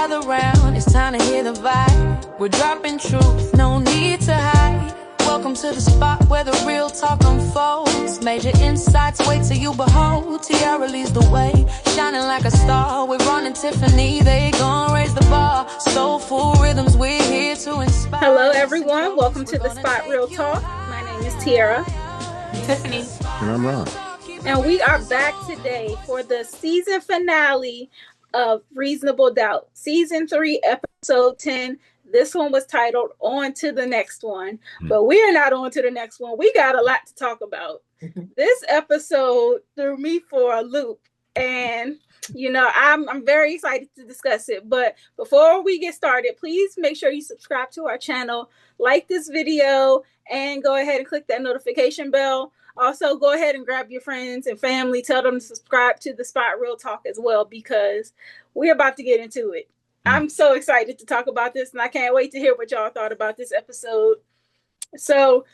gather round, it's time to hear the vibe. We're dropping truth, no need to hide. Welcome to the spot where the real talk unfolds. Major insights, wait till you behold. Tiara leads the way, shining like a star. With Ron and Tiffany, they gon' raise the bar. Soulful rhythms, we're here to inspire. Hello everyone, welcome to the Spot Real Talk. My name is Tiara. Tiffany. And I'm Ron. And we are back today for the season finale of Reasonable Doubt. Season 3, episode 10. This one was titled On to the Next One. But we are not on to the next one. We got a lot to talk about. This episode threw me for a loop. And, you know, I'm very excited to discuss it. But before we get started, please make sure you subscribe to our channel, like this video, and go ahead and click that notification bell. Also, go ahead and grab your friends and family. Tell them to subscribe to the Spot Real Talk as well, because we're about to get into it. I'm so excited to talk about this, and I can't wait to hear what y'all thought about this episode. So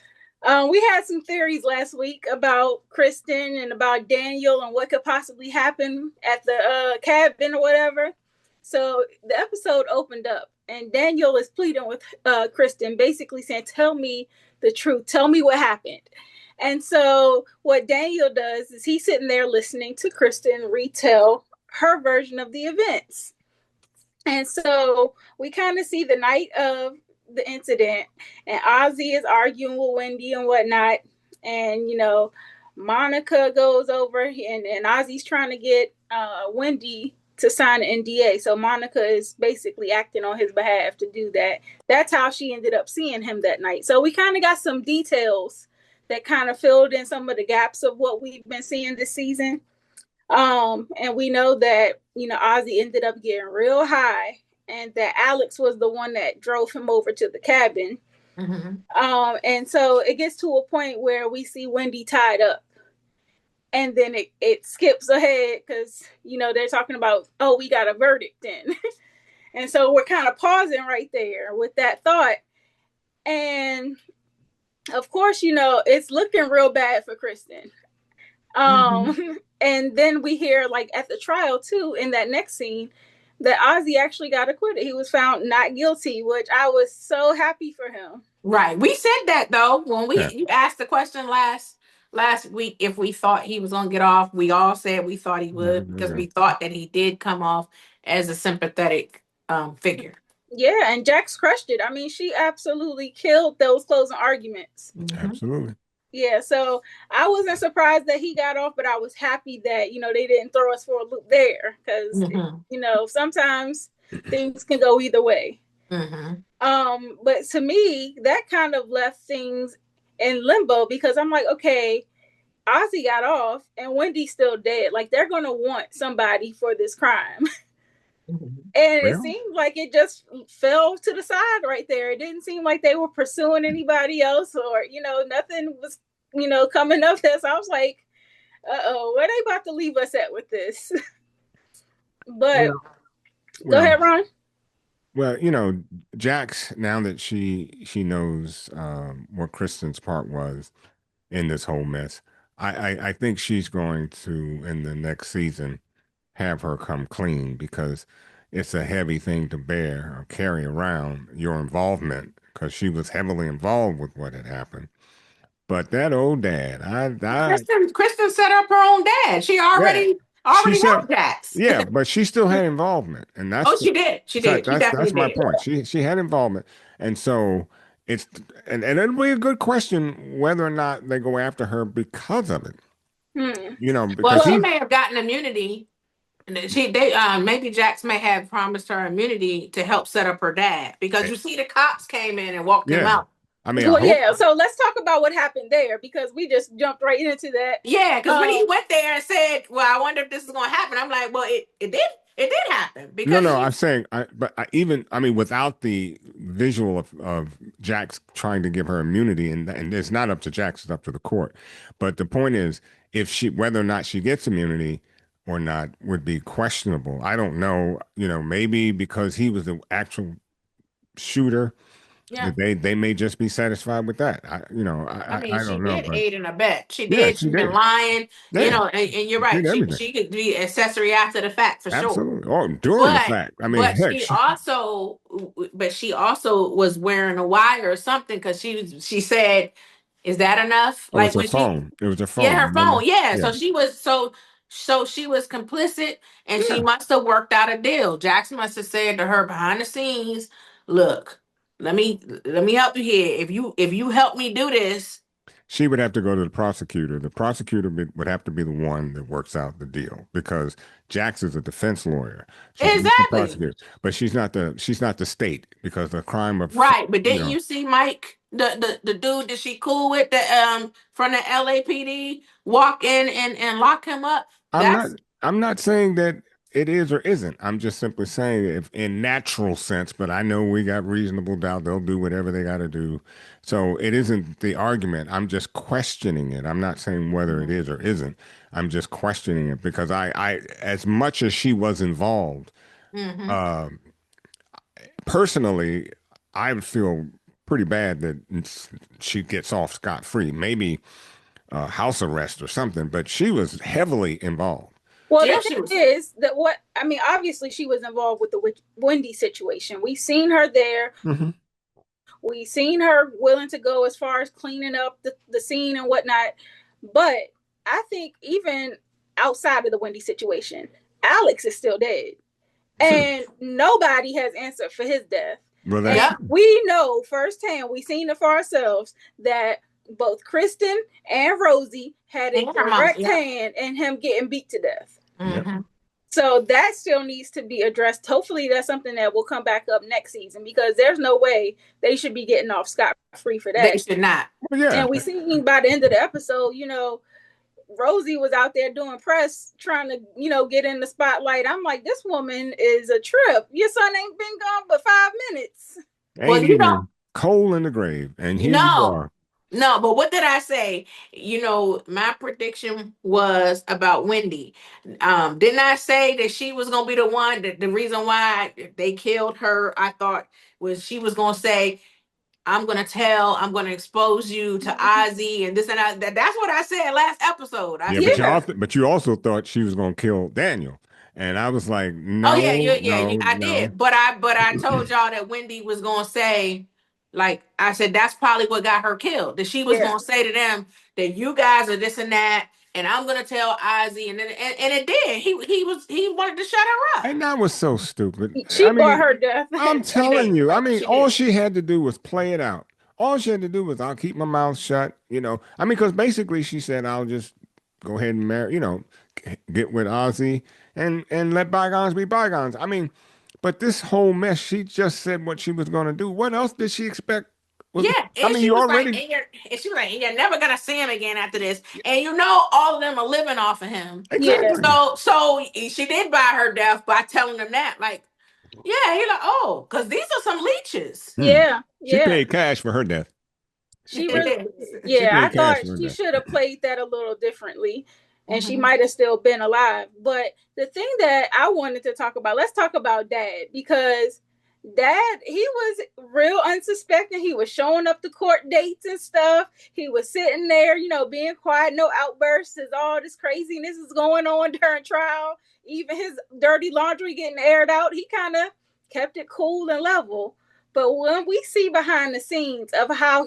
we had some theories last week about Kristen and about Daniel and what could possibly happen at the cabin or whatever. So the episode opened up, and Daniel is pleading with Kristen, basically saying, tell me the truth. Tell me what happened. And so what Daniel does is he's sitting there listening to Kristen retell her version of the events. And so we kind of see the night of the incident, and Azie is arguing with Wendy and whatnot. And, you know, Monica goes over and Ozzy's trying to get Wendy to sign an NDA. So Monica is basically acting on his behalf to do that. That's how she ended up seeing him that night. So we kind of got some details that kind of filled in some of the gaps of what we've been seeing this season. And we know that, you know, Ozzy ended up getting real high, and that Alex was the one that drove him over to the cabin. Mm-hmm. And so it gets to a point where we see Wendy tied up, and then it skips ahead because, you know, they're talking about, oh, we got a verdict then. And so we're kind of pausing right there with that thought. And of course, you know, it's looking real bad for Kristen. And then we hear, like, at the trial too, in that next scene, that Ozzy actually got acquitted. He was found not guilty, which I was so happy for him. Right. We said that though when you asked the question last week if we thought he was gonna get off. We all said we thought he would because we thought that he did come off as a sympathetic figure. Yeah, and Jax crushed it. I mean, she absolutely killed those closing arguments. Absolutely. Yeah, so I wasn't surprised that he got off, but I was happy that, you know, they didn't throw us for a loop there, because, you know, sometimes things can go either way. But to me, that kind of left things in limbo, because I'm like, okay, Ozzy got off and Wendy's still dead. Like, they're going to want somebody for this crime. And it seemed like it just fell to the side right there. It didn't seem like they were pursuing anybody else, or, you know, nothing was, you know, coming up there. So I was like, uh-oh, where they about to leave us at with this? But go ahead, Ron. Well, you know, Jax, now that she knows what Kristen's part was in this whole mess, I think she's going to, in the next season, have her come clean, because it's a heavy thing to bear or carry around, your involvement, because she was heavily involved with what had happened. But that old dad, Kristen set up her own dad. She already knows Jax. Yeah, but she still had involvement, and that's she did. That's my point. She had involvement, and so it's and it'll be a good question whether or not they go after her because of it. You know, because she may have gotten immunity. Maybe Jax may have promised her immunity to help set up her dad, because you see the cops came in and walked him out. I mean, so let's talk about what happened there, because we just jumped right into that. Yeah, because when he went there and said, well, I wonder if this is going to happen, I'm like, well, it did happen. Because I'm saying, without the visual of Jax trying to give her immunity, and it's not up to Jax, it's up to the court. But the point is, whether or not she gets immunity or not would be questionable. I don't know, you know, maybe because he was the actual shooter, Yeah. They may just be satisfied with that. I mean, I she don't know, did but aid and abet. She yeah, did. she She's been did. lying, Yeah, and you're she did right. everything. She could be accessory after the fact for sure. Absolutely. Oh, during the But fact. I mean, but heck, she also was wearing a wire or something because she said, "Is that enough?" it was Like her when she phone. It was her yeah, phone. her phone. Remember? Yeah. Yeah. So she was complicit and she Yeah. must have worked out a deal. Jackson must have said to her behind the scenes, look, let me help you here. If you help me do this, She would have to go to the prosecutor. The prosecutor would have to be the one that works out the deal because Jax is a defense lawyer. So she's the exactly. prosecutor, but she's not the state because the crime of Right. But you didn't know you see Mike, the dude that she cool with the from the LAPD walk in and lock him up? I'm not That's I'm not saying that it is or isn't. I'm just simply saying if in natural sense, but I know we got reasonable doubt they'll do whatever they got to do. So it isn't the argument. I'm just questioning it. I'm not saying whether it is or isn't. I'm just questioning it because I as much as she was involved, mm-hmm. um, personally, I would feel pretty bad that she gets off scot-free. Maybe house arrest or something, but she was heavily involved. Well, the Yeah, thing she was. is that what I mean, obviously she was involved with the Wendy situation. We seen her there. Mm-hmm. We seen her willing to go as far as cleaning up the scene and whatnot. But I think even outside of the Wendy situation, Alex is still dead. Sure. And nobody has answered for his death. Well, that's And Yep. true. we know firsthand, we seen it for ourselves, that both Kristen and Rosie had a And her mom. direct Yep. hand in him getting beat to death. Yep. Mm-hmm. So that still needs to be addressed. Hopefully, that's something that will come back up next season because there's no way they should be getting off scot free for They that. should not. Well, yeah. And we seen by the end of the episode, Rosie was out there doing press trying to, get in the spotlight. I'm like, this woman is a trip. Your son ain't been gone but 5 minutes. Well, Ain't even coal in the grave, and here you no, are. no, but what did I say? My prediction was about Wendy. Didn't I say that she was gonna be the one that the reason why they killed her, I thought was she was gonna say, I'm gonna expose you to Ozzy and this and that. That's what I said last episode. I Yeah, but said, Yeah. you also thought she was going to kill Daniel, and I was like, oh yeah, no, no, I no. did. But I told y'all that Wendy was gonna say, like I said, that's probably what got her killed. That she was Yeah. gonna say to them that you guys are this and that, and I'm gonna tell Ozzy, and it did. He wanted to shut her up. And that was so stupid. She I bought mean, her death. I'm She telling did. you. I mean, She all did. she had to do was play it out. All she had to do was, I'll keep my mouth shut. I mean, because basically she said, I'll just go ahead and marry, get with Ozzy and let bygones be bygones. I mean, but this whole mess, she just said what she was going to do. What else did she expect? Yeah, I and mean, she you was like, already, and she was like, you're never gonna see him again after this, and all of them are living off of him. Yeah. exactly. So she did buy her death by telling them that, like, yeah, he like, oh, because these are some leeches. Hmm. Yeah. She Yeah. paid cash for her death. She It really is. did. She Yeah, I paid cash thought for her she death. should have played that a little differently and she Mhm. might have still been alive. But the thing that I wanted to talk about, let's talk about Dad because Dad, he was real unsuspecting. He was showing up to court dates and stuff. He was sitting there, being quiet, no outbursts as all this craziness is going on during trial. Even his dirty laundry getting aired out, he kind of kept it cool and level. But when we see behind the scenes of how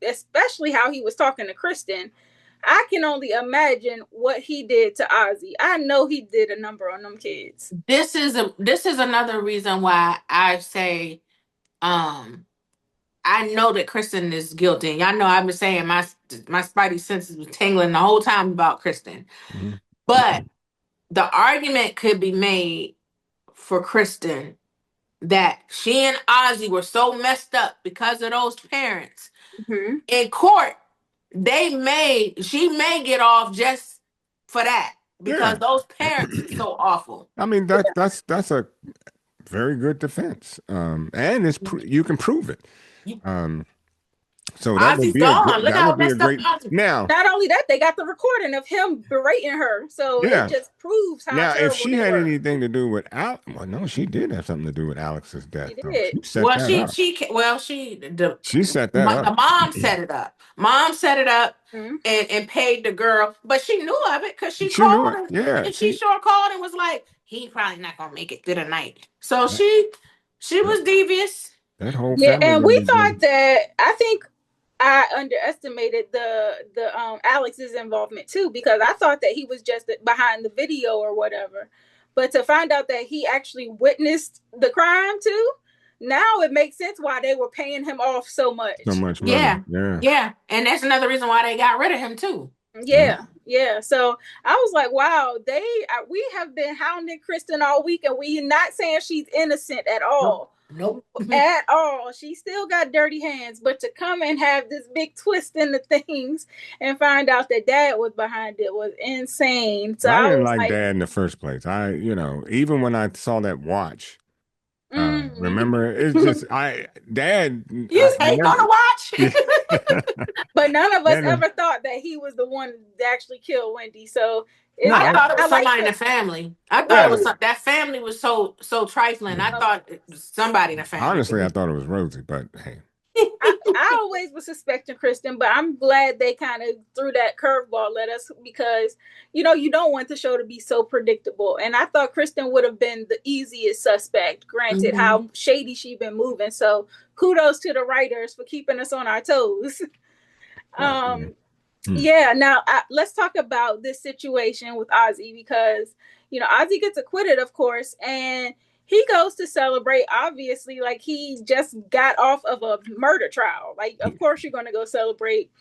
especially how he was talking to Kristen, I can only imagine what he did to Ozzy. I know he did a number on them kids. This is another reason why I say, um, I know that Kristen is guilty. Y'all know I've been saying my spidey senses was tingling the whole time about Kristen, Mhm. but the argument could be made for Kristen that she and Ozzy were so messed up because of those parents. Mm-hmm. In court, she may get off just for that because Yeah. those parents are so awful. I mean, that's a very good defense. And you can prove it. You, Um, So Ozzy's gone. Look that how would be a messed up great Ozzy. now. Not only that, they got the recording of him berating her, so it Yeah. just proves how Now, if terrible she they had were. anything to do with well, no, she did have something to do with Alex's death, She though. did. She set that up. She set that The up. mom set it up. Mom set it up Mm-hmm. and paid the girl, but she knew of it because she She knew called it. Yeah. and she sure called and was like, "He probably not gonna make it through the night." So That, she that, was devious. that whole Yeah, family and we member. thought that I think I underestimated the Alex's involvement too, because I thought that he was just behind the video or whatever. But to find out that he actually witnessed the crime too, now it makes sense why they were paying him off so So much. much money. Yeah, Yeah. yeah, and that's another reason why they got rid of him too. Yeah. Yeah. So I was like, wow, we have been hounding Kristen all week, and we not saying she's innocent at all. Nope. At all. She still got dirty hands, but to come and have this big twist in the things and find out that Dad was behind it was insane. So I I didn't was like like, Dad in the first place. Even when I saw that watch, mm-hmm. remember, it's just Dad. You ain't gonna watch. But none of us Dad, ever thought that he was the one that actually killed Wendy. So no, I thought it I was like somebody in the the family. I thought it yeah. was that family was so trifling. I thought it was somebody in the family. Honestly, I thought it was Rosie, but hey. I always was suspecting Kristen, but I'm glad they kind of threw that curveball at us because, you don't want the show to be so predictable. And I thought Kristen would have been the easiest suspect, granted how shady she's been moving. So kudos to the writers for keeping us on our toes. Yeah, now let's talk about this situation with Azie because, Azie gets acquitted, of course, and he goes to celebrate, obviously, like he just got off of a murder trial. Like, of course, you're going to go celebrate.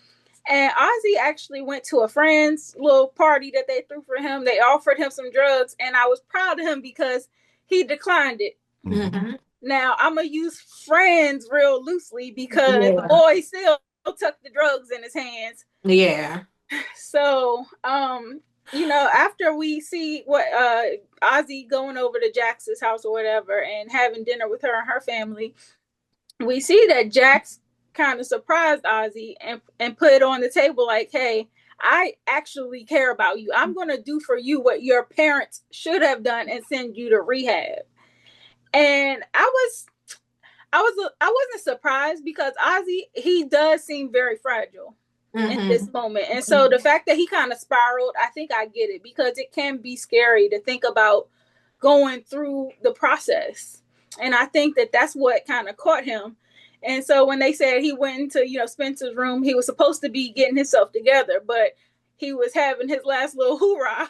And Azie actually went to a friend's little party that they threw for him. They offered him some drugs, and I was proud of him because he declined it. Mm-hmm. Now, I'm going to use friends real loosely because the boy still took the drugs in his hands. Yeah. So, after we see what Azie going over to Jax's house or whatever and having dinner with her and her family, we see that Jax kind of surprised Azie and put it on the table like, hey, I actually care about you. I'm going to do for you what your parents should have done and send you to rehab. And I wasn't surprised because Azie, he does seem very fragile in this moment. And so the fact that he kind of spiraled, I think I get it because it can be scary to think about going through the process. And I think that that's what kind of caught him. And so when they said he went into, Spencer's room, he was supposed to be getting himself together, but he was having his last little hoorah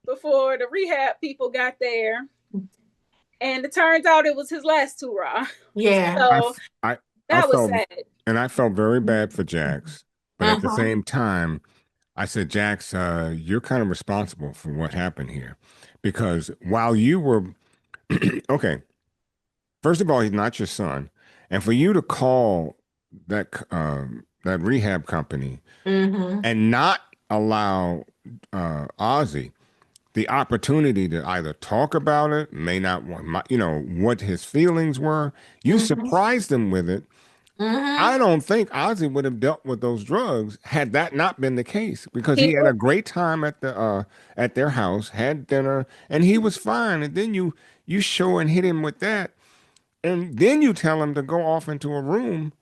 before the rehab people got there. And it turns out it was his last hoorah. Yeah. So that was felt, sad. and I felt very bad for Jax. But at the same time, I said, Jax, you're kind of responsible for what happened here. Because while you were, okay, first of all, he's not your son. And for you to call that rehab company and not allow Azie the opportunity to either talk about it, may not want, what his feelings were, you surprised him with it. I don't think Azie would have dealt with those drugs had that not been the case because he had a great time at their house, had dinner, and he was fine. And then you show and hit him with that, and then you tell him to go off into a room.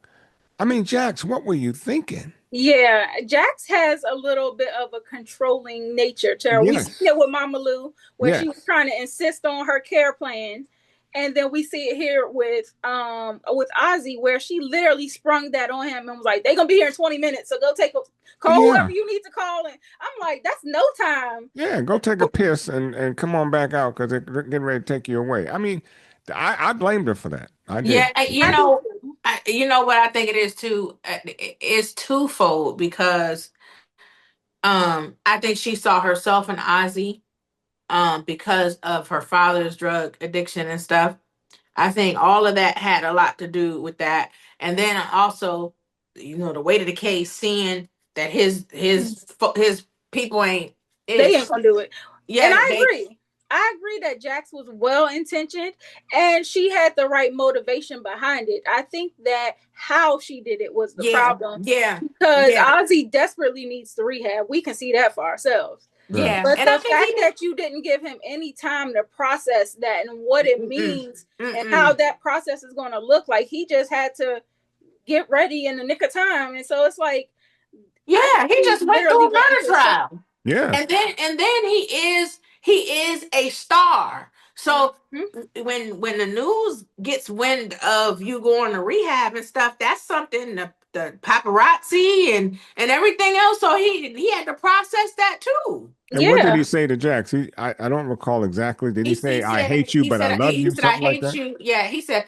I mean, Jax, what were you thinking? Yeah, Jax has a little bit of a controlling nature to her. Yes. We see it with Mama Lou, where Yes. she was trying to insist on her care plan. And then we see it here with Azie, where she literally sprung that on him and was like, they're gonna be here in 20 minutes, so go call whoever you need to call. And I'm like, that's no time. Yeah, go take a piss and come on back out because they're getting ready to take you away. I mean, I blamed her for that. I did. Yeah, you know what I think it is too. It's twofold because I think she saw herself in Azie because of her father's drug addiction and stuff. I think all of that had a lot to do with that. And then also, the weight of the case, seeing that his people ain't They ain't gonna do it. Yeah, and I agree. I agree that Jax was well intentioned and she had the right motivation behind it. I think that how she did it was the problem. Yeah. Because Azie desperately needs to rehab. We can see that for ourselves. Yeah. But and the fact that you didn't give him any time to process that and what it means and how that process is going to look like, he just had to get ready in the nick of time. And so it's like, yeah, he just went through a murder trial. Yeah. And then he is a star. So when the news gets wind of you going to rehab and stuff, that's something the paparazzi and everything else. So he had to process that too. And what did he say to Jax? I don't recall exactly. Did he say, "I hate you, but I love you"? He said, "I hate you." Yeah, he said,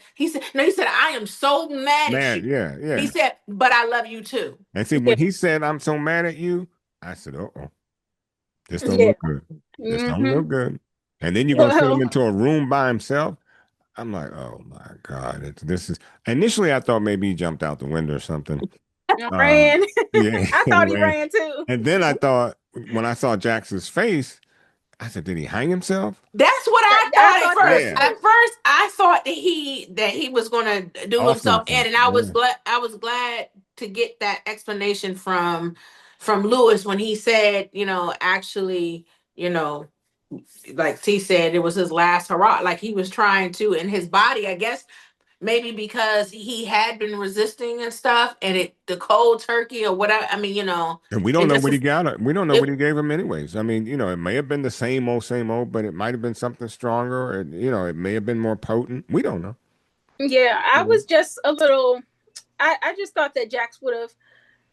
no, he said, "I am so mad at you." Yeah. He said, "But I love you too." And see, when he said, "I'm so mad at you," I said, "Uh-oh, this don't look good. This don't look good." And then you're gonna put him into a room by himself. I'm like, oh my God. This is initially I thought maybe he jumped out the window or something. Ran. Yeah. I thought he ran too. And then I thought when I saw Jax's face, I said, did he hang himself? That's what I thought at first. Yeah. At first, I thought that he was gonna do himself in, and I was glad to get that explanation from Lewis when he said, actually, like T said, it was his last hurrah. Like he was trying to, in his body, I guess, maybe because he had been resisting and stuff, and the cold turkey or whatever. I mean, and we don't know what he got. We don't know what he gave him anyways. I mean, it may have been the same old, but it might have been something stronger, or it may have been more potent. We don't know. Yeah, I was just a little. I just thought that Jax would have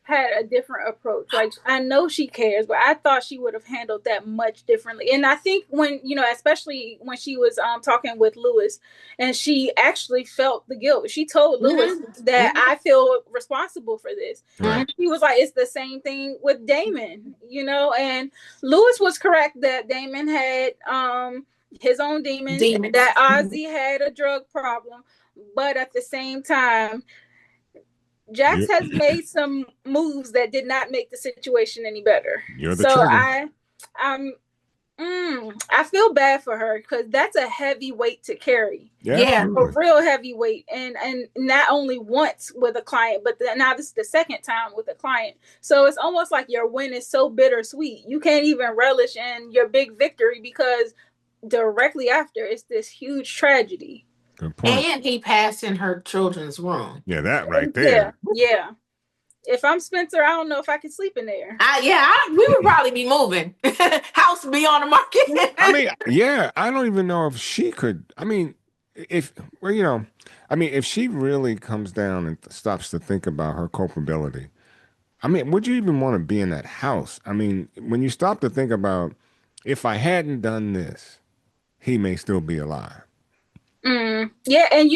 had a different approach. Like, I know she cares, but I thought she would have handled that much differently. And I think when, especially when she was talking with Lewis and she actually felt the guilt. She told Lewis that I feel responsible for this. Right. And she was like, it's the same thing with Damon, and Lewis was correct that Damon had his own demons. That Azie had a drug problem. But at the same time, Jax has made some moves that did not make the situation any better. I feel bad for her because that's a heavy weight to carry. Yeah, a real heavy weight, and not only once with a client, but now this is the second time with a client. So it's almost like your win is so bittersweet. You can't even relish in your big victory because directly after it's this huge tragedy. Good point. And he passed in her children's room. Yeah, that right there. Yeah. If I'm Spencer, I don't know if I can sleep in there. We would probably be moving. House would be on the market. I mean, yeah, I don't even know if she could. I mean, if she really comes down and stops to think about her culpability, I mean, would you even want to be in that house? I mean, when you stop to think about, if I hadn't done this, he may still be alive. Yeah, and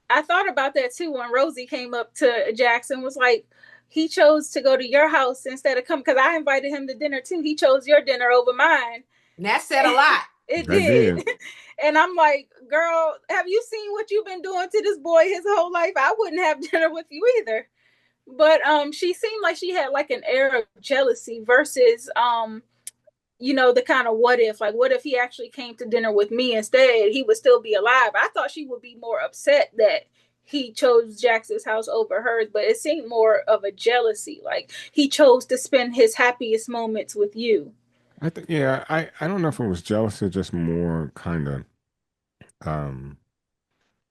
I thought about that too when Rosie came up to Jackson, was like, he chose to go to your house instead of coming, because I invited him to dinner too. He chose your dinner over mine. And that said a lot. It did. And I'm like, girl, have you seen what you've been doing to this boy his whole life? I wouldn't have dinner with you either. But she seemed like she had like an air of jealousy versus the kind of what if he actually came to dinner with me instead, he would still be alive. I thought she would be more upset that he chose Jax's house over hers, but it seemed more of a jealousy. Like, he chose to spend his happiest moments with you. I think, I don't know if it was jealousy, just more kind of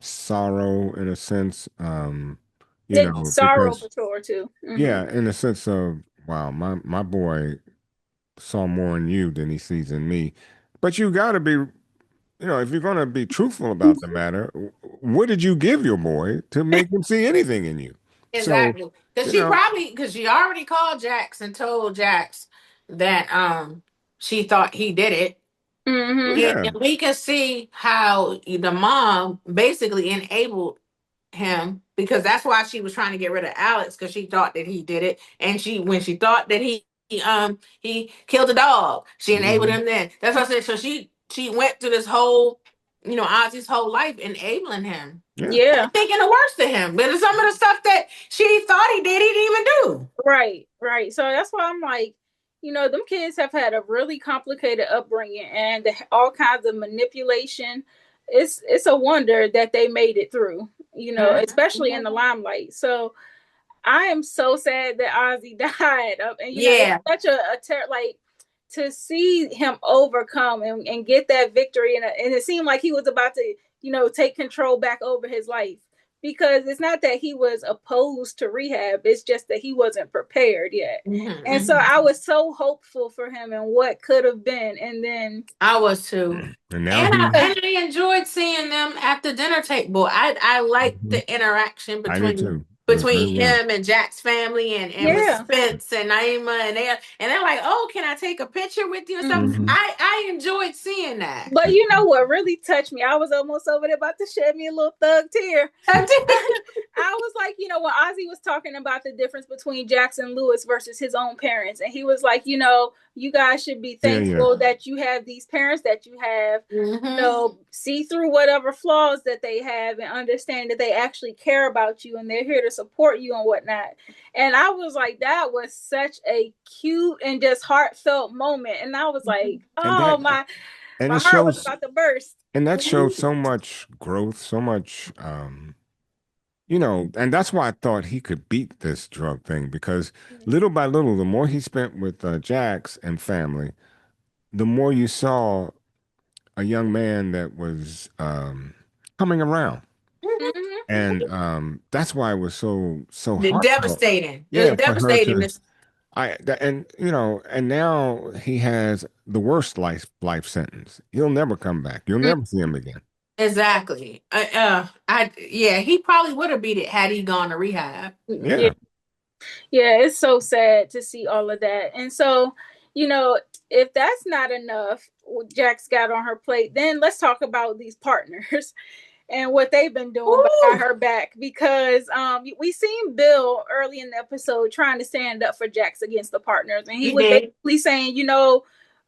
sorrow in a sense. Sorrow for sure too. Yeah, in the sense of, wow, my boy saw more in you than he sees in me. But you got to be, if you're going to be truthful about the matter, what did you give your boy to make him see anything in you? Exactly. Because she already called Jax and told Jax that she thought he did it. And we can see how the mom basically enabled him, because that's why she was trying to get rid of Alex, because she thought that he did it. And when she thought that he killed a dog, she enabled him then. That's what I said. So she went through this whole, Ozzy's whole life enabling him. Yeah. Thinking the worst of him. But some of the stuff that she thought he did, he didn't even do. Right. So that's why I'm like, them kids have had a really complicated upbringing and all kinds of manipulation. It's a wonder that they made it through, especially in the limelight. So I am so sad that Azie died. And it's Yeah. such like to see him overcome and get that victory, and it seemed like he was about to, take control back over his life. Because it's not that he was opposed to rehab, it's just that he wasn't prepared yet. And so I was so hopeful for him and what could have been. And then I was too. And now And he. I enjoyed seeing them at the dinner table. I liked the interaction I did too. It was very between well. him and Jack's family and with yeah. Spence and Naima, and they're like, oh, can I take a picture with you and stuff? Mhm. I enjoyed seeing that. But you know what really touched me? I was almost over there about to shed me a little thug tear. I was like, when Azie was talking about the difference between Jackson Lewis versus his own parents, and he was like, you guys should be thankful that you have these parents that you have, see through whatever flaws that they have and understand that they actually care about you and they're here to support you and whatnot. And I was like, that was such a cute and just heartfelt moment. And I was like, oh, my heart was about to burst. And that shows so much growth, so much, and that's why I thought he could beat this drug thing, because little by little, the more he spent with Jax and family, the more you saw a young man that was coming around. And that's why it was so heartfelt. Devastating. Yeah, it was devastating. And now he has the worst life sentence. He'll never come back. You'll never see him again. Exactly. He probably would have beat it had he gone to rehab. Yeah. Yeah, it's so sad to see all of that. And so, if that's not enough, Jack's got on her plate, then let's talk about these partners and what they've been doing behind her back. Because we seen Bill early in the episode trying to stand up for Jax against the partners. And he was basically saying,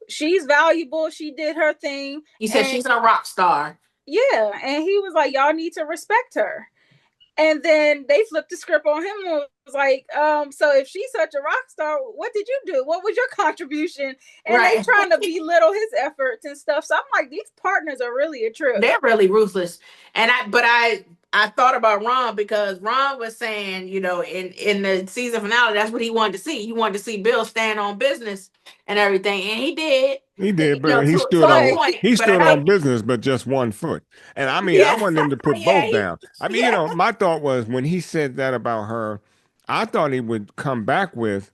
she's valuable. She did her thing. He said she's a rock star. Yeah. And he was like, y'all need to respect her. And then they flipped the script on him and was like, so if she's such a rock star, what did you do? What was your contribution? And they trying to belittle his efforts and stuff. So I'm like, these partners are really a trip. They're really ruthless. And I thought about Ron, because Ron was saying, in the season finale, that's what he wanted to see. He wanted to see Bill stand on business and everything. And he did. He did, but he stood on business, but just 1 foot. And I mean, I wanted him to put both down. I mean, my thought was, when he said that about her, I thought he would come back with,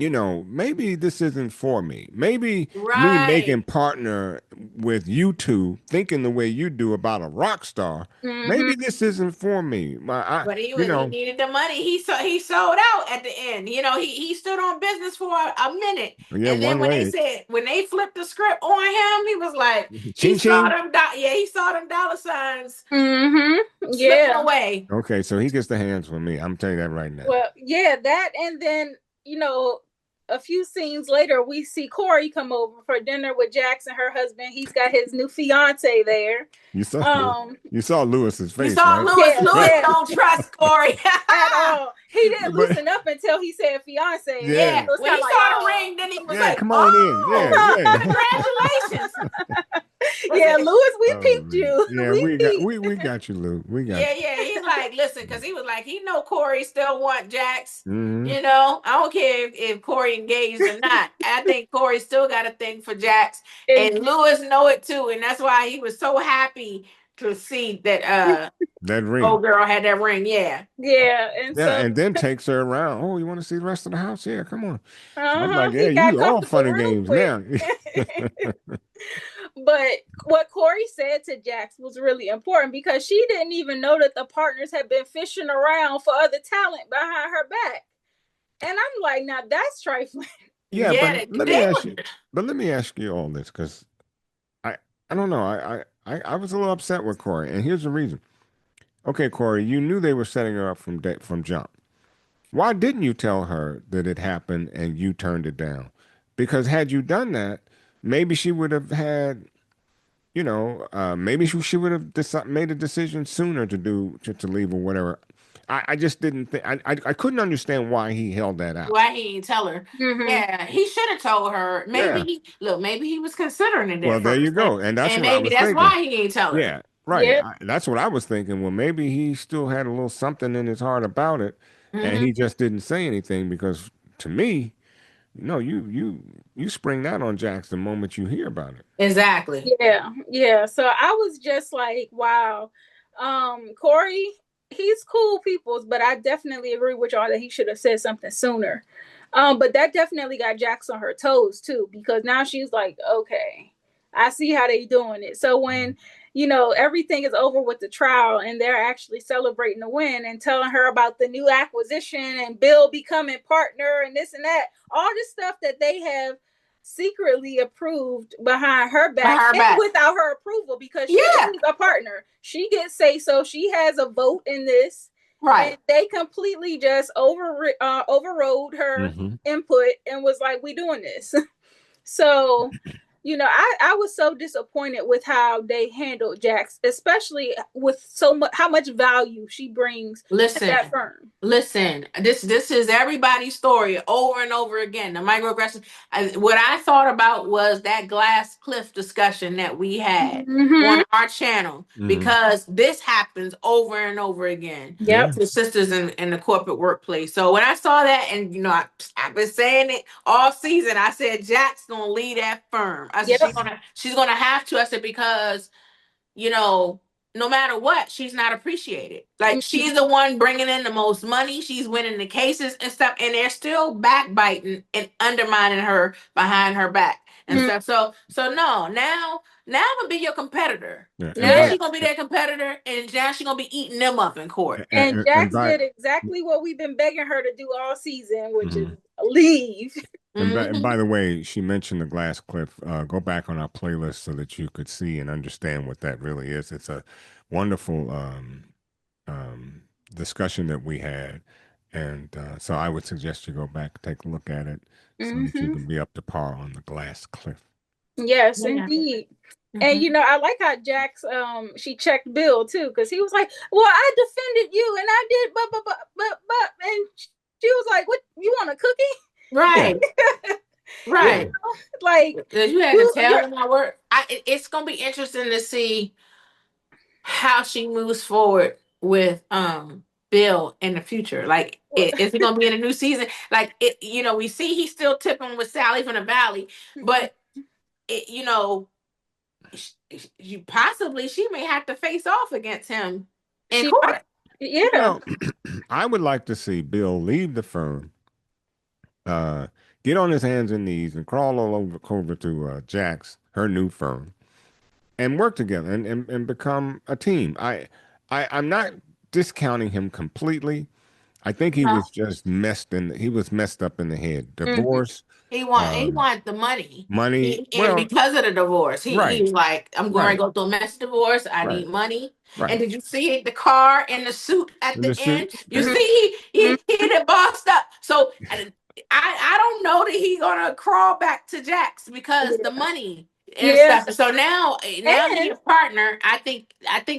maybe this isn't for me. Maybe me making partner with you two, thinking the way you do about a rock star. Maybe this isn't for me. But he needed the money. He sold out at the end. He stood on business for a minute. Yeah, and then when they flipped the script on him, he was like, he saw them dollar signs. Slipping away. Okay, so he gets the hands from me. I'm telling you that right now. Well, yeah, that, and then a few scenes later, we see Corey come over for dinner with Jax and her husband. He's got his new fiance there. You saw Lewis's face. You saw right? Lewis don't trust Corey at all. He didn't loosen up until he said fiance. Yeah. When he saw the ring, then he was like, come on in. Yeah. Congratulations. Yeah, Lewis, we peeped you. Yeah, we got you, Lou. We got you. Yeah. He's like, listen, because he was like, he know Corey still want Jax. Mm-hmm. I don't care if Corey engaged or not. I think Corey still got a thing for Jax, and Lewis know it too, and that's why he was so happy to see that that ring. Old girl had that ring. Yeah, and then takes her around. Oh, you want to see the rest of the house? Yeah, come on. So I'm like, yeah, you all fun and games now. But what Corey said to Jax was really important, because she didn't even know that the partners had been fishing around for other talent behind her back. And I'm like, now that's trifling. Yeah, but let me ask you all this, because I don't know. I was a little upset with Corey, and here's the reason. Okay, Corey, you knew they were setting her up from jump. Why didn't you tell her that it happened and you turned it down? Because had you done that, maybe she would have had, maybe she would have made a decision sooner to leave or whatever. I just didn't think I couldn't understand why he held that out. Why he didn't tell her? Mm-hmm. Yeah, he should have told her. Yeah. Maybe he was considering it Well, at there you first, go. And that's and what I maybe was that's thinking. why he didn't tell her. Yeah, right. Yep. That's what I was thinking. Well, maybe he still had a little something in his heart about it, and Mm-hmm. he just didn't say anything because to me, no, you spring that on Jax the moment you hear about it. Exactly. Yeah. So I was just like, wow. Corey, he's cool peoples, but I definitely agree with y'all that he should have said something sooner. But that definitely got Jax on her toes too, because now she's like, okay, I see how they doing it. So when everything is over with the trial and they're actually celebrating the win and telling her about the new acquisition and Bill becoming partner and this and that, all this stuff that they have secretly approved behind her back and without her approval, because she is a partner. She gets say so. She has a vote in this. Right. And they completely just overrode her input and was like, we doing this. So, I was so disappointed with how they handled Jax, especially with how much value she brings to that firm. Listen, this is everybody's story over and over again. The microaggression. What I thought about was that glass cliff discussion that we had on our channel, because this happens over and over again. Yep. To sisters in the corporate workplace. So when I saw that, and I've been saying it all season, I said Jack's gonna lead that firm. I said she's gonna have to. I said because no matter what, she's not appreciated. Like, she's the one bringing in the most money. She's winning the cases and stuff, and they're still backbiting and undermining her behind her back and stuff. So no, now I'm gonna be your competitor. Yeah. Now she's gonna be their competitor, and now she's gonna be eating them up in court. And Jax did exactly what we've been begging her to do all season, which is leave. And by the way, she mentioned the glass cliff. Go back on our playlist so that you could see and understand what that really is. It's a wonderful discussion that we had. And so I would suggest you go back, take a look at it so that you can be up to par on the glass cliff. Yes, indeed. And I like how Jax she checked Bill too, because he was like, well, I defended you and I did but and she was like, what, you want a cookie? Right. Right. Like, you had to tell them my word. It's gonna be interesting to see how she moves forward with Bill in the future. Like, is he gonna be in a new season? Like, we see he's still tipping with Sally from the Valley, but she may have to face off against him in court. I would like to see Bill leave the firm, get on his hands and knees and crawl all over to Jax, her new firm, and work together and become a team. I'm not discounting him completely. I think he was just messed up in the head. Divorce. He want the money. Well, because of the divorce, he was like, I'm going to go through a mess divorce. I need money. Right. And did you see the car and the suit at the end? You see, he had bossed up. So I don't know that he's gonna crawl back to Jax because the money and stuff. So now he's a partner. I think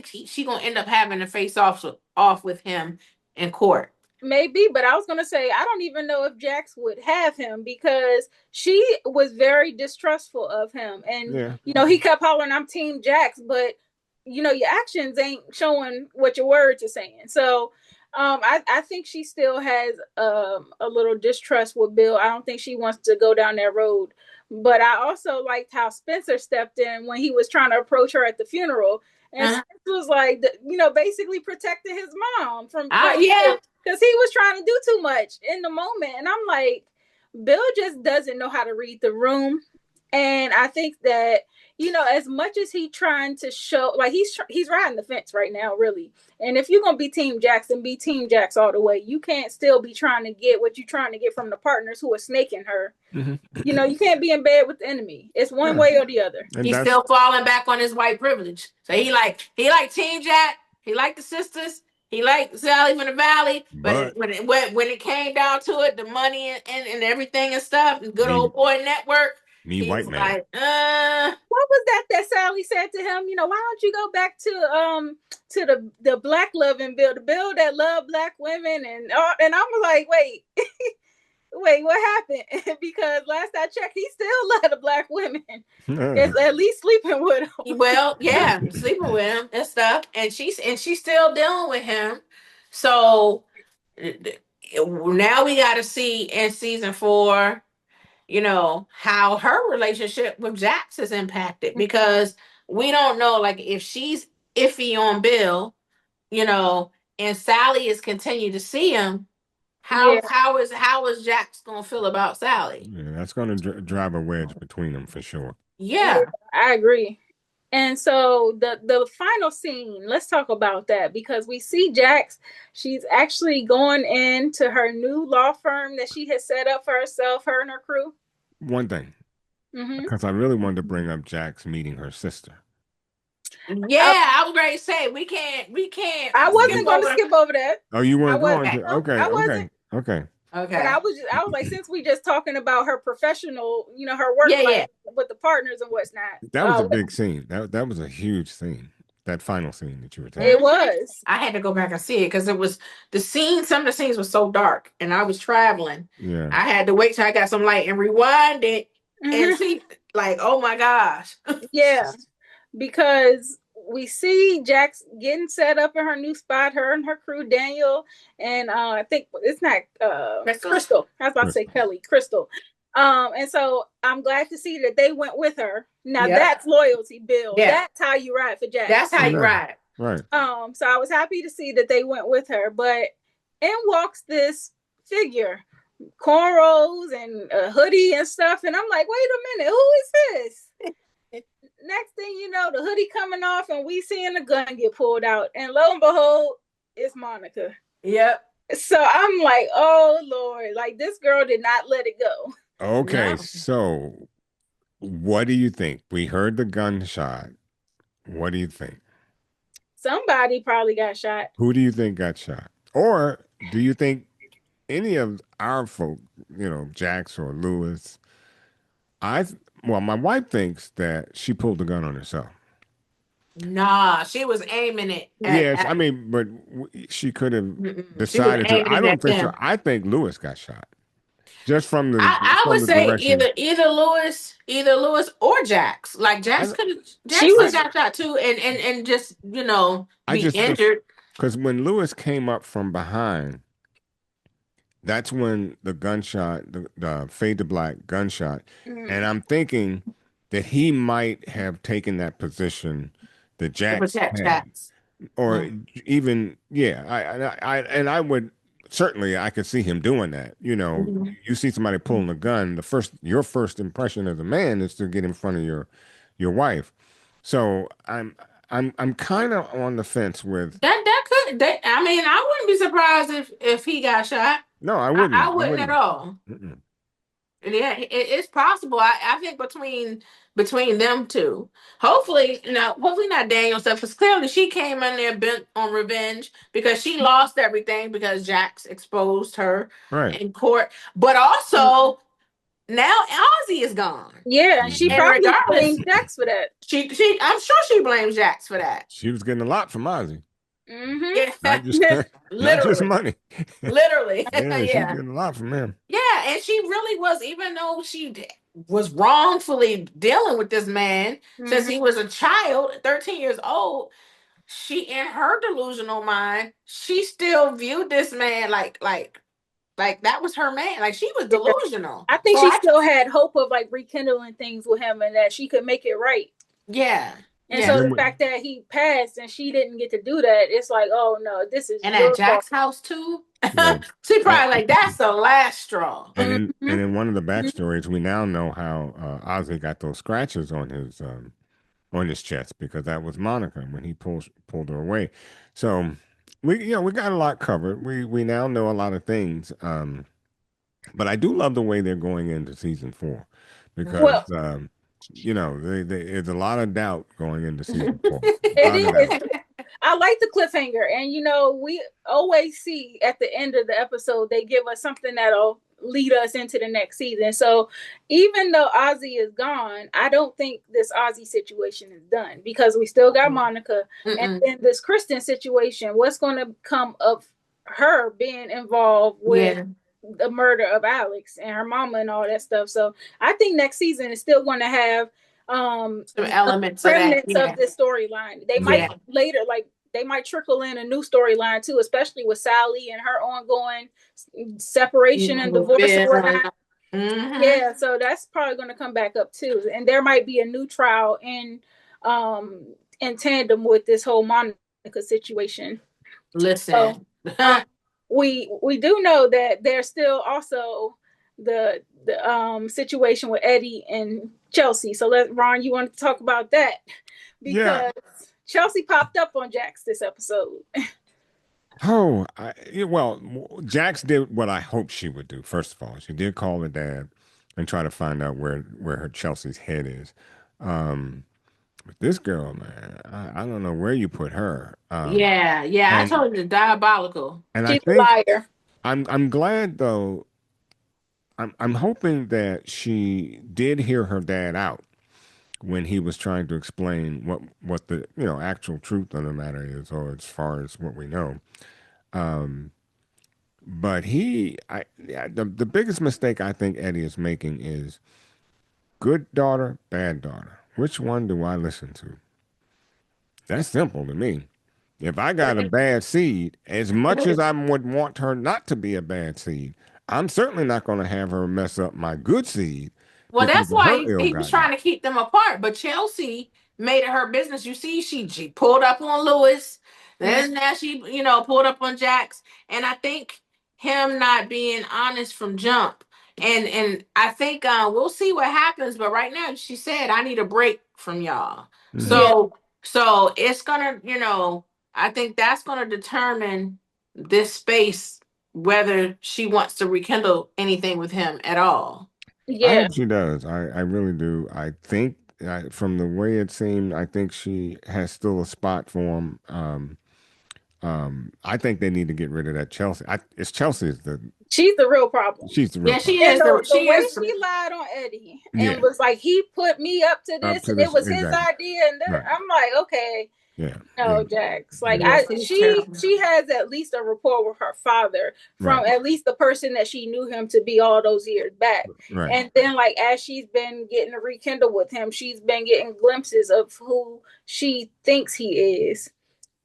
she gonna end up having to face off with him in court. Maybe, but I was going to say, I don't even know if Jax would have him, because she was very distrustful of him. And, he kept hollering, I'm Team Jax, but, your actions ain't showing what your words are saying. So I think she still has a little distrust with Bill. I don't think she wants to go down that road. But I also liked how Spencer stepped in when he was trying to approach her at the funeral. And Spencer was like, basically protecting his mom from because he was trying to do too much in the moment. And I'm like, Bill just doesn't know how to read the room. And I think that, as much as he's trying to show, like, he's riding the fence right now, really. And if you're going to be Team Jax, then be Team Jax all the way. You can't still be trying to get what you're trying to get from the partners who are snaking her. You can't be in bed with the enemy. It's one way or the other. And he's still falling back on his white privilege. So he like Team Jack. He like the sisters. He liked Sally from the Valley, but when it came down to it, the money and everything and stuff, the good old boy network, Me, He's white man. like, What was that Sally said to him? Why don't you go back to the black loving bill, the bill that love black women, and I was like, wait, what happened? Because last I checked, he still loved the black women. It's at least sleeping with them. well, yeah, sleeping with him and stuff, and she's still dealing with him. So now we got to see in season 4, how her relationship with Jax is impacted, because we don't know, like, if she's iffy on Bill, and Sally is continuing to see him. Yeah. How is Jax gonna feel about Sally? Yeah, that's going to drive a wedge between them for sure. Yeah, Yeah. I agree. And so the final scene, let's talk about that, because we see Jax. She's actually going into her new law firm that she has set up for herself, her and her crew. One thing, Hmm. because I really wanted to bring up Jax meeting her sister. Yeah, I, I was ready to say we can't I skip wasn't going to over. skip over that. Oh, you I weren't was going to? no, Okay, I wasn't. okay, okay. But Okay. I was like, since we just talking about her professional, her work Yeah, life yeah. with the partners and whatnot. That was a big scene. That was a huge scene. That final scene that you were talking. It Mhm. was. I had to go back and see it because it was the scene. Some of the scenes were so dark, and I was traveling. Yeah. I had to wait till I got some light and rewind it and Hmm. see. Like, oh my gosh. Yeah, because we see Jax getting set up in her new spot, her and her crew, Daniel, and I think it's not Crystal? Crystal. I was about to say Crystal. Kelly, Crystal. And so I'm glad to see that they went with her. Now Yep. that's loyalty, Bill. Yeah. That's how you ride for Jax. That's how you Yeah. ride. Right. So I was happy to see that they went with her, but in walks this figure, cornrows and a hoodie and stuff, and I'm like, wait a minute, who is this? Next thing you know, the hoodie coming off, and we seeing the gun get pulled out, and lo and behold, it's Monica. Yep. So I'm like, oh Lord, like this girl did not let it go. Okay, No. so what do you think? We heard the gunshot. What do you think? Somebody probably got shot. Who do you think got shot? Or do you think any of our folk, Jax or Lewis? Well, my wife thinks that she pulled the gun on herself. Nah, she was aiming it Yes, I at mean, but she could have she was decided to. aiming I it don't at think so. them. I think Lewis got shot just I from would the say direction. either Lewis or Jax. Like I She Jax could have was, got shot too, and just I be just injured. because when Lewis came up from behind, that's when the gunshot, the fade to black gunshot, and I'm thinking that he might have taken that position that To Jax protect had, Jax. or Mm. even yeah, I would certainly I could see him doing that. Mhm. You see somebody pulling a gun, your first impression as a man is to get in front of your wife. So I'm kind of on the fence with. I mean, I wouldn't be surprised if he got shot. No, I I wouldn't. I wouldn't at wouldn't. all. Mm-mm. Yeah, it's possible. I think between them two. Hopefully not Daniel stuff, because clearly she came in there bent on revenge because she lost everything because Jax exposed her Right. in court. But also now Ozzy is gone. yeah, and she Mhm. And probably regardless, blamed Jax for that. she I'm sure she blames Jax for that. She was getting a lot from Ozzy, Yeah. not just not just Literally. money. Literally. Yeah, she was Yeah. getting a lot from him. Yeah, and she really was, even though was wrongfully dealing with this man since Hmm. he was a child, 13 years old, she, in her delusional mind, she still viewed this man like that was her man. Like, she was delusional. I think So she still had hope of like rekindling things with him and that she could make it right. yeah. And Yeah. so the Then fact that he passed and she didn't get to do that, it's like, oh no, this is And at your fault. Jack's house too. yeah, She and, probably like, that's the last straw. and Mhm. in one of the backstories, we now know how Ozzy got those scratches on his chest because that was Monica when he pulled her away. So we got a lot covered. We now know a lot of things. But I do love the way they're going into season 4 because Well, there's a lot of doubt going into season 4. A it lot of doubt. is. I like the cliffhanger, and we always see at the end of the episode they give us something that'll lead us into the next season. So even though Azie is gone, I don't think this Azie situation is done, because we still got Monica. And then this Kristen situation, what's going to come of her being involved with the murder of Alex and her mama and all that stuff. So I think next season is still going to have some elements remnants of this storyline. They might later, like, they might trickle in a new storyline too, especially with Sally and her ongoing separation and divorce and whatnot. Yeah, so that's probably going to come back up too, and there might be a new trial in tandem with this whole Monica situation. Listen, so, we do know that there's still also the situation with Eddie and Chelsea. So Ron, you want to talk about that? Because Chelsea popped up on Jax this episode. Well, Jax did what I hoped she would do. First of all, she did call her dad and try to find out where her Chelsea's head is. But this girl, man, I don't know where you put her. I told you, diabolical. And she's a liar. I'm glad though. I'm hoping that she did hear her dad out when he was trying to explain what the actual truth of the matter is, or as far as what we know. But the biggest mistake I think Eddie is making is good daughter, bad daughter. Which one do I listen to? That's simple to me. If I got a bad seed, as much as I would want her not to be a bad seed, I'm certainly not going to have her mess up my good seed. Well, that's why he was trying to keep them apart. But Chelsea made it her business. You see, she pulled up on Lewis. Then now she, pulled up on Jax. And I think him not being honest from jump. And I think we'll see what happens. But right now, she said, I need a break from y'all. So it's going to, I think that's going to determine this space, whether she wants to rekindle anything with him at all. I hope she does. I really do. I think from the way it seemed, I think she has still a spot for him. I think they need to get rid of that Chelsea. She's the real problem. She's the real problem. She is. The way she lied on Eddie and was like, he put me up to this, and it was his idea. And I'm like, okay. No, Jax. Like she has at least a rapport with her father from at least the person that she knew him to be all those years back. And then, like, as she's been getting to rekindle with him, she's been getting glimpses of who she thinks he is.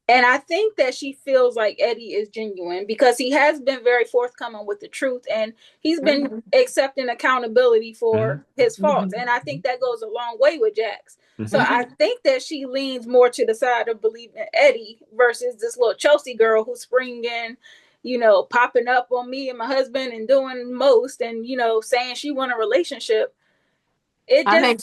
And I think that she feels like Eddie is genuine because he has been very forthcoming with the truth, and he's been accepting accountability for his faults. And I think that goes a long way with Jax. So I think that she leans more to the side of believing Eddie versus this little Chelsea girl who's springing, popping up on me and my husband and doing most and, saying she want a relationship. I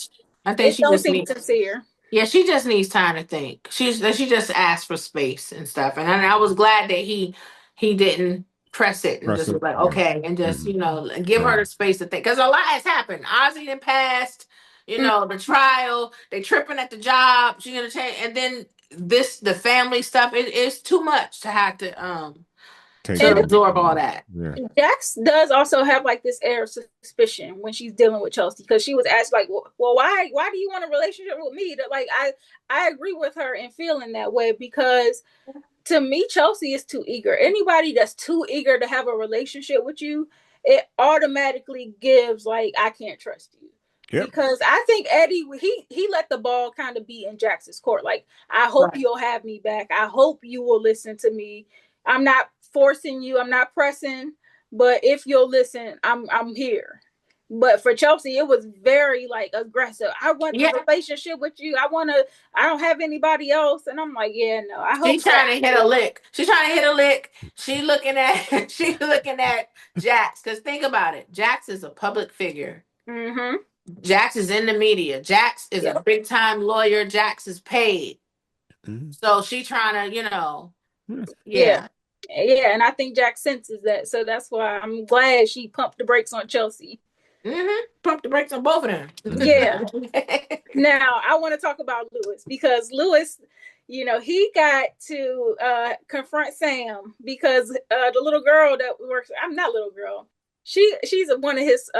think she don't seem sincere. Yeah, she just needs time to think. She just asked for space and stuff, and I was glad that he didn't press it and just was like, okay, and just give her the space to think, because a lot has happened. Azie done passed, the trial, they tripping at the job. She's gonna change, and then the family stuff. It's too much to have to absorb all that. Jax does also have like this air of suspicion when she's dealing with Chelsea, because she was asked like, well, why do you want a relationship with me? That, like, I agree with her in feeling that way, because to me, Chelsea is too eager. Anybody that's too eager to have a relationship with you, it automatically gives like, I can't trust you. Yep. Because I think Eddie, he let the ball kind of be in Jax's court. Like, I hope you'll have me back. I hope you will listen to me. I'm not forcing you. I'm not pressing. But if you'll listen, I'm here. But for Chelsea, it was very like aggressive. I want a relationship with you. I don't have anybody else. And I'm like, yeah, no. I hope she's trying to hit a lick. She's trying to hit a lick. She's looking at Jax. Because think about it. Jax is a public figure. Jax is in the media. Jax is a big time lawyer. Jax is paid. So she trying to, Yeah, and I think Jax senses that. So that's why I'm glad she pumped the brakes on Chelsea. Pump the brakes on both of them. Yeah. Now, I want to talk about Lewis, because Lewis, he got to confront Sam because the little girl that works, I'm not little girl. She's one of his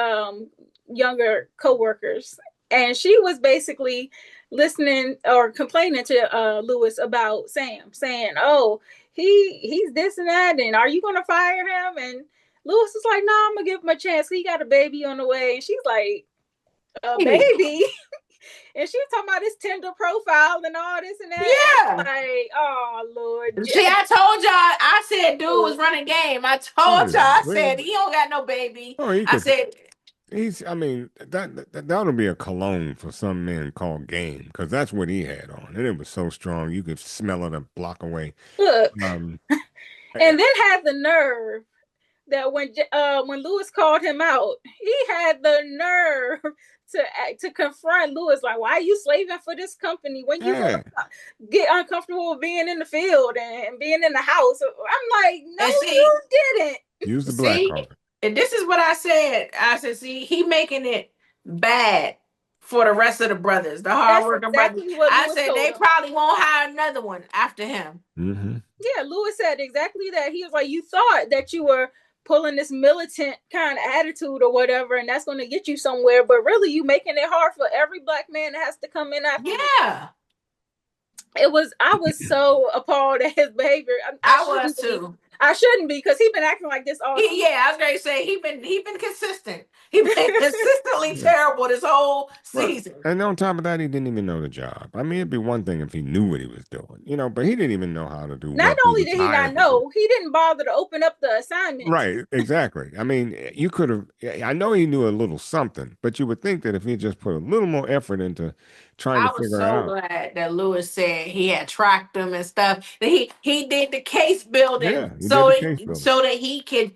younger coworkers, and she was basically listening or complaining to Lewis about Sam, saying, "Oh, he's this and that, and are you gonna fire him?" And Lewis is like, "No, I'm gonna give him a chance. He got a baby on the way." And she's like, "A baby?" And she was talking about his Tinder profile and all this and that. Yeah. Like, oh Lord. See, I told y'all, I said dude was running game. I told y'all, I said he don't got no baby. I said that'll be a cologne for some men called Game, because that's what he had on, and it was so strong you could smell it a block away. Look, and then had the nerve that when Lewis called him out, he had the nerve to confront Lewis, like, why are you slaving for this company when you get uncomfortable with being in the field and being in the house? I'm like, no, you didn't. Use the black card. And this is what I said. I said, see, he making it bad for the rest of the brothers, the hardworking brothers. I said they probably won't hire another one after him. Mm-hmm. Yeah, Lewis said exactly that. He was like, you thought that you were pulling this militant kind of attitude or whatever, and that's going to get you somewhere, but really you making it hard for every black man that has to come in after I was so appalled at his behavior. I was too. I shouldn't be, because he's been acting like this all season. Yeah, I was going to say he been consistent. He been consistently terrible this whole season. And on top of that, he didn't even know the job. I mean, it'd be one thing if he knew what he was doing, but he didn't even know how to do. Not only did he not know, he didn't bother to open up the assignment. Right, exactly. I mean, you could have. I know he knew a little something, but you would think that if he just put a little more effort into trying to figure out. I was so glad that Lewis said he had tracked them and stuff. That he did the case building, so that he could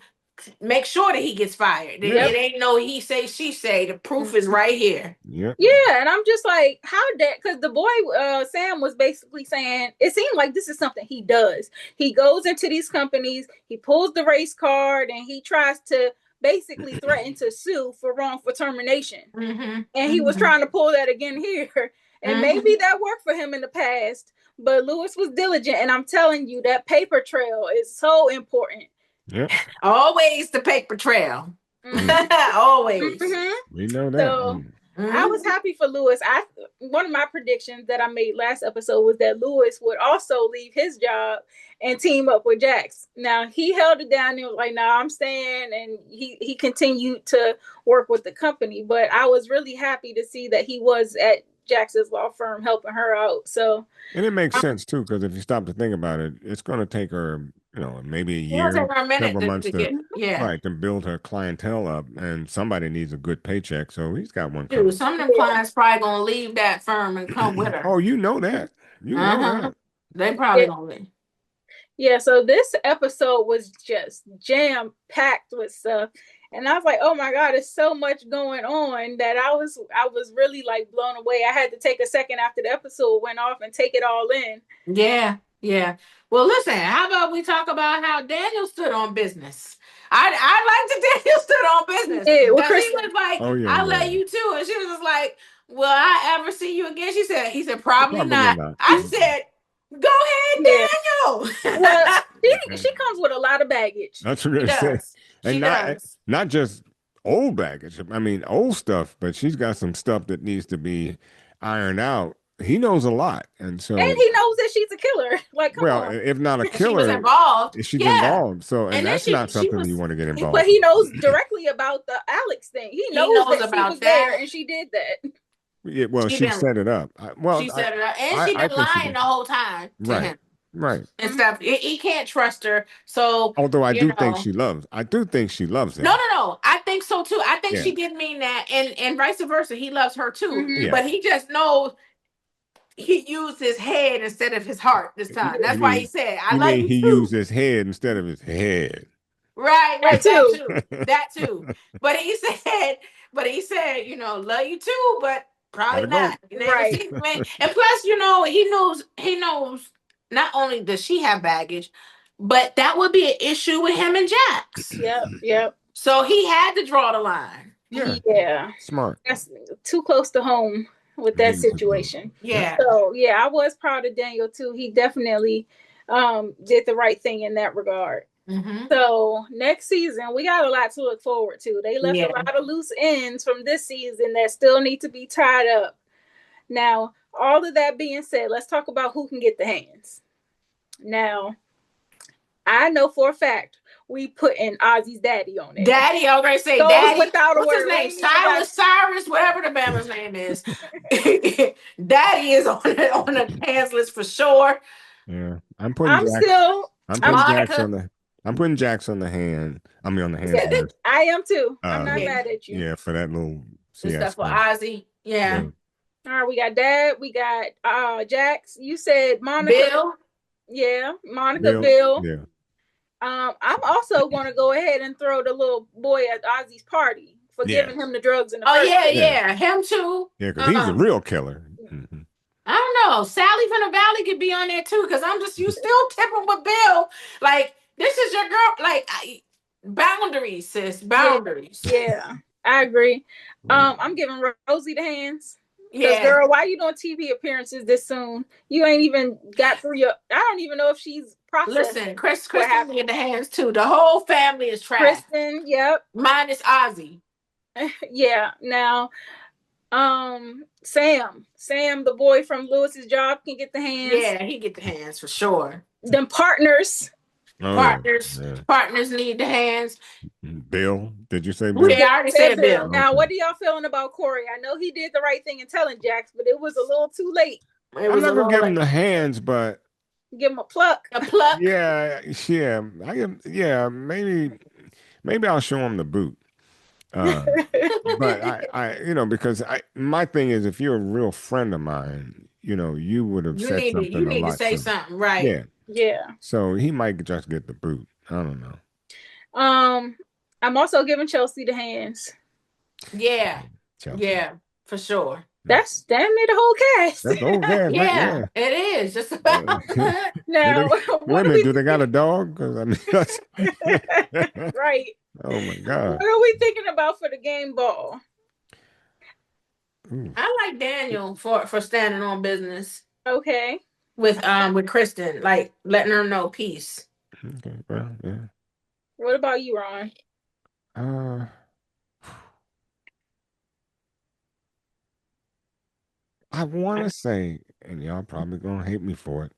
make sure that he gets fired. Yep. It ain't no he say she say. The proof is right here. Yep. Yeah, and I'm just like, how that? Because the boy Sam was basically saying it seemed like this is something he does. He goes into these companies, he pulls the race card, and he tries to basically threaten to sue for wrongful termination. Mm-hmm. And he was trying to pull that again here. And maybe that worked for him in the past, but Lewis was diligent. And I'm telling you, that paper trail is so important. Yep. Always the paper trail. Always. Mm-hmm. We know that. So I was happy for Lewis. One of my predictions that I made last episode was that Lewis would also leave his job and team up with Jax. Now he held it down and was like, "No, I'm staying," and he continued to work with the company. But I was really happy to see that he was at Jax's law firm helping her out. So, and it makes sense too, because if you stop to think about it, it's going to take her, maybe a year, several months to build her clientele up, and somebody needs a good paycheck. So he's got one. Dude, some of them clients probably gonna leave that firm and come with her. Oh, you know that. You know that. They probably gonna leave. Yeah, so this episode was just jam-packed with stuff. And I was like, oh my God, there's so much going on that I was really like blown away. I had to take a second after the episode went off and take it all in. Yeah. Well, listen, how about we talk about how Daniel stood on business? I like that Daniel stood on business. Yeah, well, Kristen was like, I'll let you too. And she was just like, will I ever see you again? He said, probably not. I said, go ahead, Daniel. Well, she comes with a lot of baggage. That's what I said. And not just old baggage. I mean, old stuff, but she's got some stuff that needs to be ironed out. He knows a lot, and he knows that she's a killer. Like, come on. If not a killer, she was involved. She's involved. So, and that's not something you want to get involved. But he knows directly about the Alex thing. He knows that she was there and she did that. Yeah, well, she set it up. She set it up, and she been lying the whole time to him. Right. And stuff. He can't trust her. So, although I do think she loves him. No. I think so too. I think she did mean that, and vice versa. He loves her too. Mm-hmm. But he just knows he used his head instead of his heart this time. That's why he said, "I like you." He used his head instead of his head. Right. That too. But he said, love you too, but probably not. Right. And plus, he knows. Not only does she have baggage, but that would be an issue with him and Jax. Yep. So he had to draw the line. Yeah. Smart. That's too close to home. with that situation. Yeah. So yeah, I was proud of Daniel too. He definitely did the right thing in that regard. So next season, we got a lot to look forward to. They left a lot of loose ends from this season that still need to be tied up. Now, all of that being said, let's talk about who can get the hands. Now, I know for a fact we putting Ozzy's daddy on it. Daddy, I was gonna say Goes daddy. without a What's his word. name? Silas, Cyrus, whatever the Bama's name is. Daddy is on the hands list for sure. Yeah, I'm putting Monica. I'm putting Jax on the hand. I mean, on the hands list. I am too. I'm not mad at you. Yeah, for that little stuff for Azie. Yeah. All right, we got Dad. We got Jax. You said Monica. Bill. Yeah, Monica, Bill. Yeah. I'm also going to go ahead and throw the little boy at Ozzy's party for giving him the drugs in the first place. Yeah, him too. Yeah, because he's a real killer. I don't know. Sally from the Valley could be on there too, because you still tipping with Bill. Like, this is your girl. Like, boundaries, sis. Boundaries. Yeah, I agree. I'm giving Rosie the hands. Because, girl, why you doing TV appearances this soon? You ain't even got through I don't even know if she's processed. Listen, Kristen in the hands too. The whole family is trash. Kristen, yep. Minus Azie. Yeah. Now, Sam, the boy from Lewis's Job, can get the hands. Yeah, he get the hands for sure. Them partners. Partners need the hands. Bill, did you say Bill? Yeah, I already said Bill. Now, what are y'all feeling about Corey? I know he did the right thing in telling Jax, but it was a little too late. I'm never giving him the hands, but give him a pluck. A pluck. Yeah. Maybe I'll show him the boot. But I because my thing is, if you're a real friend of mine, you would have said something. You need to say something, right? Yeah. So he might just get the boot. I don't know. I'm also giving Chelsea the hands. Yeah. Chelsea. Yeah, for sure. That's damn near the whole cast. That's the whole cast. Yeah, it is. Just about. Now, wait a minute. Do they got a dog? Right. Oh my God. What are we thinking about for the game ball? I like Daniel for standing on business. Okay. With Kristen, like letting her know peace. Okay. Well, yeah. What about you, Ron? I want to say, and y'all probably gonna hate me for it,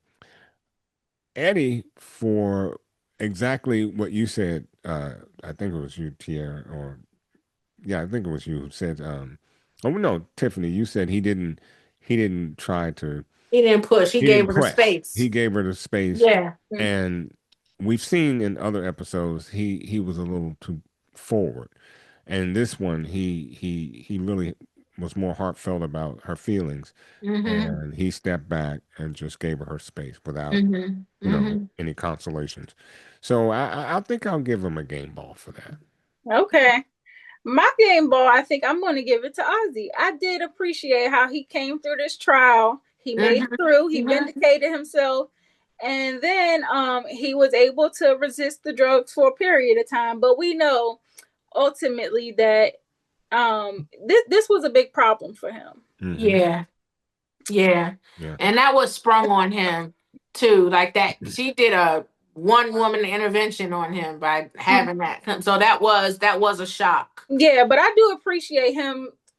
Eddie, for exactly what you said. I think it was you, Tierra, I think it was you who said. Oh no, Tiffany, you said he didn't try to. He didn't push. He gave her the space. He gave her the space. Yeah. And we've seen in other episodes he was a little too forward, and this one he really was more heartfelt about her feelings, and he stepped back and just gave her space without any consolations. So I think I'll give him a game ball for that. Okay. My game ball, I think I'm going to give it to Azie. I did appreciate how he came through this trial. He made it through. He vindicated himself. And then he was able to resist the drugs for a period of time. But we know ultimately that this was a big problem for him. Yeah. And that was sprung on him too. Like that, she did a one woman intervention on him by having that. So that was a shock. Yeah, but I do appreciate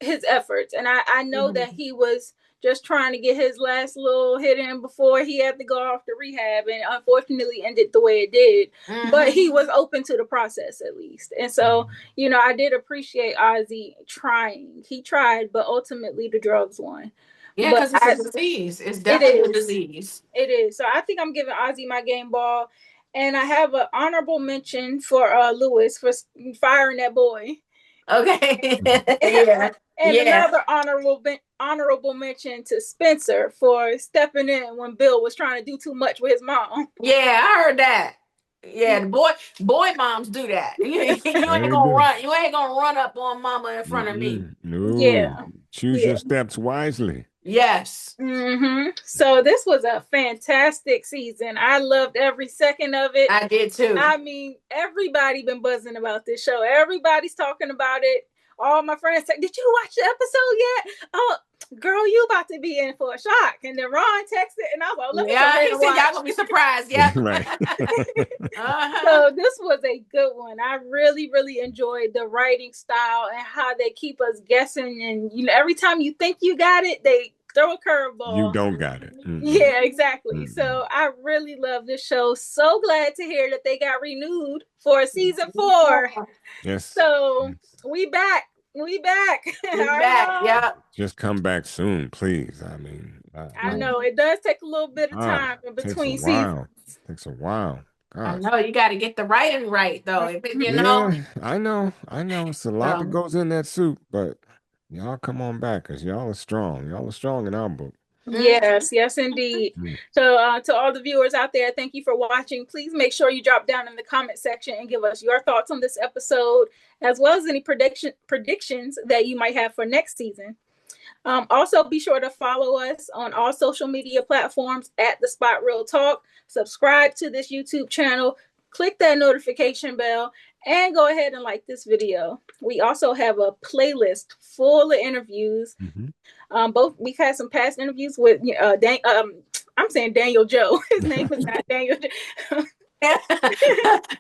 his efforts. And I know that he was just trying to get his last little hit in before he had to go off to rehab, and unfortunately ended the way it did. But he was open to the process at least. And so, I did appreciate Azie trying. He tried, but ultimately the drugs won. Yeah, because it's a disease. It's definitely a disease. It is. So I think I'm giving Azie my game ball. And I have an honorable mention for Lewis for firing that boy. Okay. And another honorable mention to Spencer for stepping in when Bill was trying to do too much with his mom. Yeah, I heard that. Yeah, the boy moms do that. You ain't gonna run. You ain't gonna run up on mama in front of me. No. Yeah. Choose your steps wisely. Yes. So this was a fantastic season. I loved every second of it. I did too. I mean, everybody been buzzing about this show. Everybody's talking about it. All my friends say, "Did you watch the episode yet?" Oh, girl, you about to be in for a shock. And then Ron texted, and I was like, let me go Yeah, ahead he and said watch. y'all gonna be surprised. Yeah. Right. So this was a good one. I really, really enjoyed the writing style and how they keep us guessing. And every time you think you got it, they throw a curveball. You don't got it. Yeah, exactly. So I really love this show. So glad to hear that they got renewed for season 4. Yes. So we back. We back. We back. Yeah. Just come back soon, please. I mean, I know it does take a little bit of time in between seasons. Takes a while. Gosh. I know you got to get the writing right, though. Yeah, I know. It's a lot that goes in that soup, but y'all come on back because y'all are strong. Y'all are strong in our book. Yes, indeed. So to all the viewers out there, thank you for watching. Please make sure you drop down in the comment section and give us your thoughts on this episode, as well as any predictions that you might have for next season. Also, be sure to follow us on all social media platforms at The Spot Real Talk. Subscribe to this YouTube channel. Click that notification bell and go ahead and like this video. We also have a playlist full of interviews. We've had some past interviews with I'm saying Daniel Joe. His name is not Daniel Joe.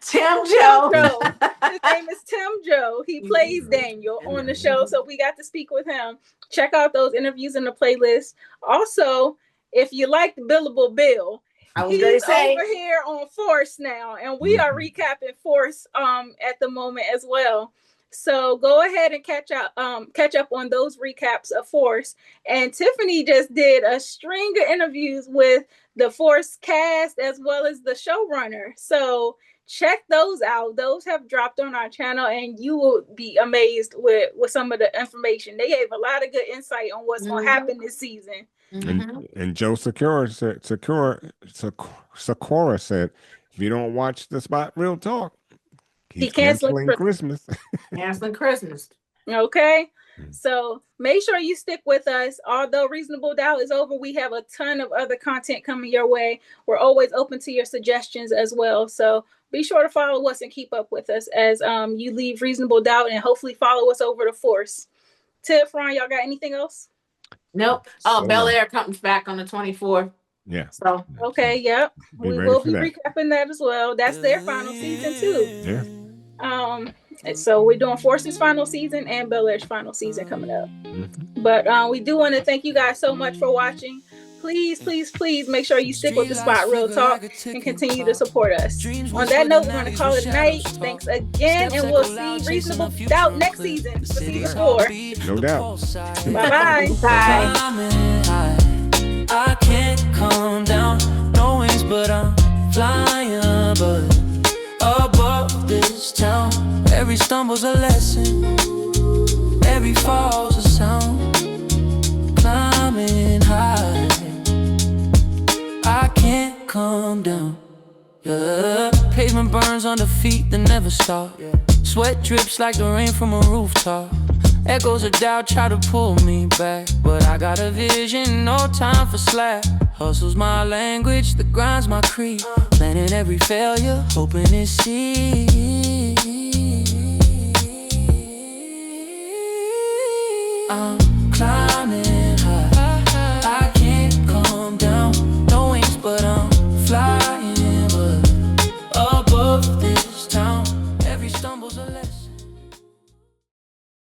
Tim Joe. His name is Tim Joe. He plays Daniel on the show, so we got to speak with him. Check out those interviews in the playlist. Also, if you like the Billable Bill, he's over here on Force now, and we are recapping Force at the moment as well. So go ahead and catch up on those recaps of Force. And Tiffany just did a string of interviews with the Force cast as well as the showrunner. So check those out. Those have dropped on our channel, and you will be amazed with some of the information. They gave a lot of good insight on what's going to happen this season. And Joe Sakura said, if you don't watch The Spot Real Talk, he's canceling Christmas. Canceling Christmas. Okay. So make sure you stick with us. Although Reasonable Doubt is over, we have a ton of other content coming your way. We're always open to your suggestions as well. So be sure to follow us and keep up with us as you leave Reasonable Doubt, and hopefully follow us over to Force. Tiff, Ron, y'all got anything else? Nope. Oh, Bel Air comes back on the 24th. Yeah. So okay, yep. We will be recapping that as well. That's their final season too. Yeah. So we're doing Force's final season and Bel Air's final season coming up. But we do want to thank you guys so much for watching. Please make sure you stick with The Spot Real Talk and continue to support us. On that note, we're going to call it a night. Thanks again, and we'll see Reasonable Doubt next season for season 4. No doubt. Bye-bye. Bye. I can't calm down, no wings, but I'm flying above this town. Every stumble's a lesson, every fall's a sound. Climbing high, I can't calm down. Yeah. Pavement burns under feet that never stop. Sweat drips like the rain from a rooftop. Echoes of doubt try to pull me back, but I got a vision, no time for slack. Hustle's my language, the grind's my creed. Planning every failure, hoping it sees